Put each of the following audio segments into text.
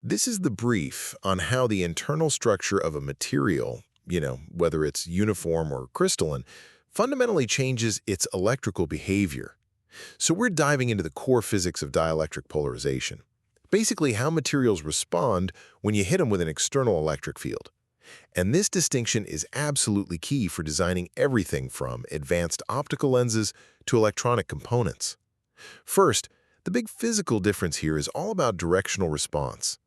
This is the brief on how the internal structure of a material, whether it's uniform or crystalline, fundamentally changes its electrical behavior. So we're diving into the core physics of dielectric polarization. Basically, how materials respond when you hit them with an external electric field. And this distinction is absolutely key for designing everything from advanced optical lenses to electronic components. First, the big physical difference here is all about directional response.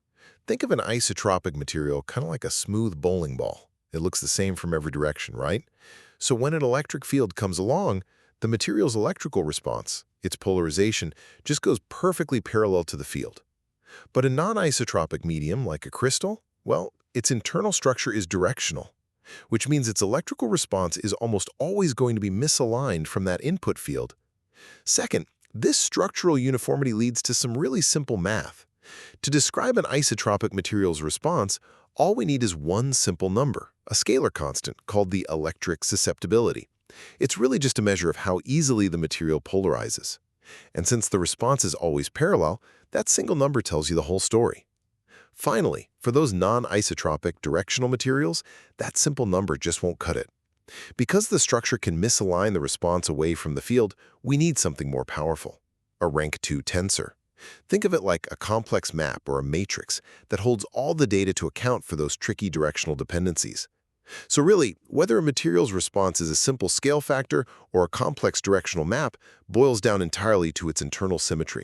Think of an isotropic material kind of like a smooth bowling ball. It looks the same from every direction, right? So when an electric field comes along, the material's electrical response, its polarization, just goes perfectly parallel to the field. But a non-isotropic medium, like a crystal, well, its internal structure is directional, which means its electrical response is almost always going to be misaligned from that input field. Second, this structural uniformity leads to some really simple math. To describe an isotropic material's response, all we need is one simple number, a scalar constant called the electric susceptibility. It's really just a measure of how easily the material polarizes. And since the response is always parallel, that single number tells you the whole story. Finally, for those non-isotropic directional materials, that simple number just won't cut it. Because the structure can misalign the response away from the field, we need something more powerful, a rank 2 tensor. Think of it like a complex map or a matrix that holds all the data to account for those tricky directional dependencies. So really, whether a material's response is a simple scale factor or a complex directional map boils down entirely to its internal symmetry.